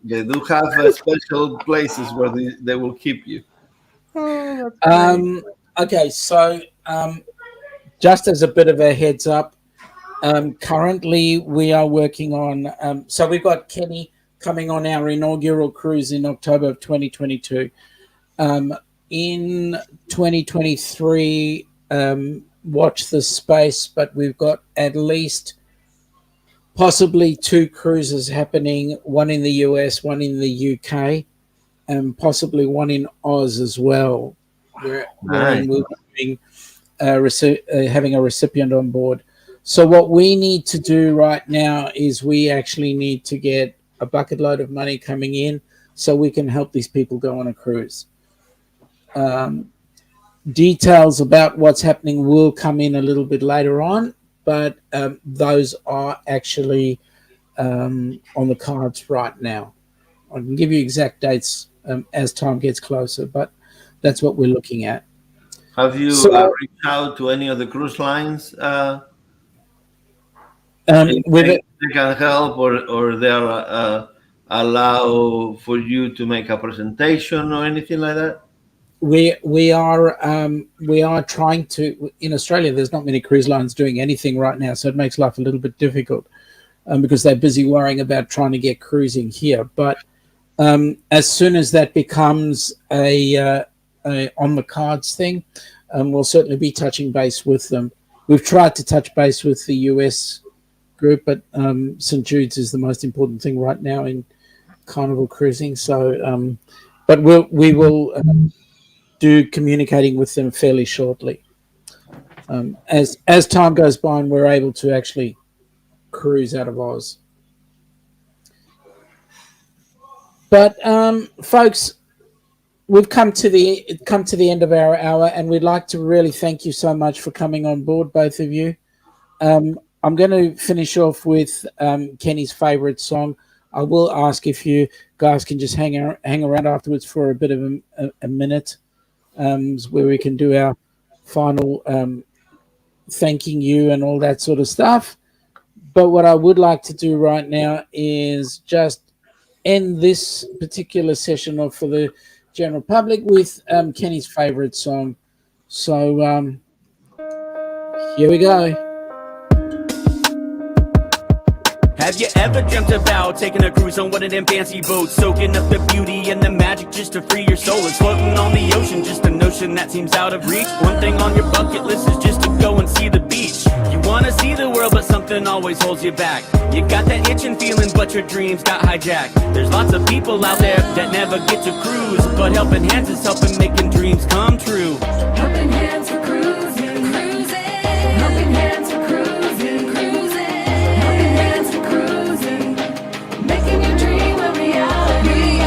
They do have special places where they will keep you. Okay, so just as a bit of a heads up, currently we are working on. So we've got Kenny coming on our inaugural cruise in October of 2022. In 2023, watch the space, but we've got at least possibly 2 cruises happening, one in the US, one in the UK, and possibly one in Oz as well, where we'll be having a recipient on board. So what we need to do right now is we actually need to get a bucket load of money coming in so we can help these people go on a cruise. Details about what's happening will come in a little bit later on, but those are actually on the cards right now. I can give you exact dates as time gets closer, but that's what we're looking at. Have you reached out to any of the cruise lines? They can help, or they are allow for you to make a presentation or anything like that? We are trying to. In Australia, there's not many cruise lines doing anything right now, so it makes life a little bit difficult because they're busy worrying about trying to get cruising here. But as soon as that becomes a on the cards thing, we'll certainly be touching base with them. We've tried to touch base with the US group, but St. Jude's is the most important thing right now in Carnival cruising. So, but we will do communicating with them fairly shortly. As time goes by and we're able to actually cruise out of Oz. But folks, we've come to the end of our hour, and we'd like to really thank you so much for coming on board, both of you. I'm going to finish off with Kenny's favorite song. I will ask if you guys can just hang around afterwards for a bit of a minute, where we can do our final thanking you and all that sort of stuff. But what I would like to do right now is just end this particular session off for the general public with Kenny's favorite song. So here we go. Have you ever dreamt about taking a cruise on one of them fancy boats, soaking up the beauty and the magic just to free your soul? It's floating on the ocean, just a notion that seems out of reach. One thing on your bucket list is just to go and see the beach. You wanna see the world, but something always holds you back. You got that itching feeling, but your dreams got hijacked. There's lots of people out there that never get to cruise, but helping hands is helping making dreams come true. Helping hands for cruising, cruising. Helping hands for cruising, cruising. Helping hands for cruising. Making your dream a reality.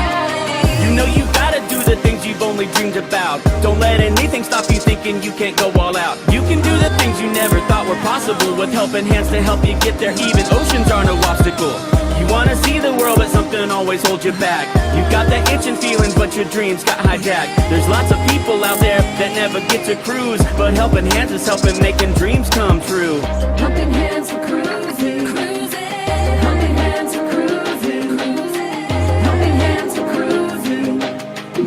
You know you gotta do the things you've only dreamed about. Don't let anything stop you thinking you can't go all out. You can do the things you never thought were possible, with helping hands to help you get there. Even oceans are no obstacle. You wanna see the world, but something always holds you back. You got that itching feeling, but your dreams got hijacked. There's lots of people out there that never get to cruise, but helping hands is helping making dreams come true. Helping hands for cruising, cruising. Helping hands for cruising, cruising. Helping hands for cruising.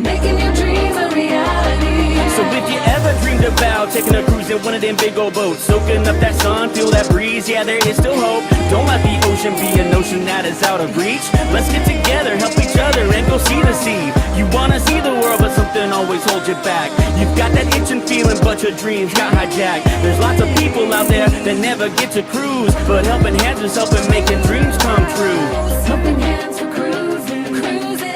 Making your dreams a reality. So if you ever dreamed about taking a cruise in one of them big old boats, soaking up that sun, feel that breeze, yeah, there is still hope. Don't let the ocean be a notion that is out of reach. Let's get together, help each other, and go see the sea. You wanna see the world, but something always holds you back. You've got that itching feeling, but your dreams got hijacked. There's lots of people out there that never get to cruise, but helping hands is helping making dreams come true. Helping hands for cruising, cruising.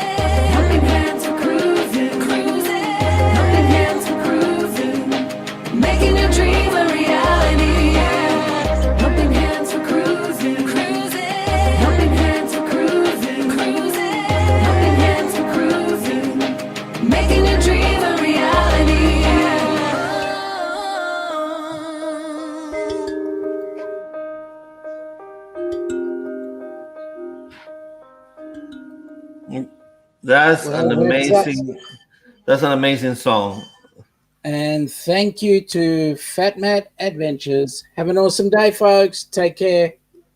Helping hands for cruising, cruising. Helping hands for cruising. Making your dream a reality. Helping hands for cruising, cruising. Helping hands for cruising, cruising. Helping hands for cruising. Making your dream a reality. That's Well, an amazing. That's an amazing song. And thank you to Fat Matt Adventures. Have an awesome day, folks. Take care.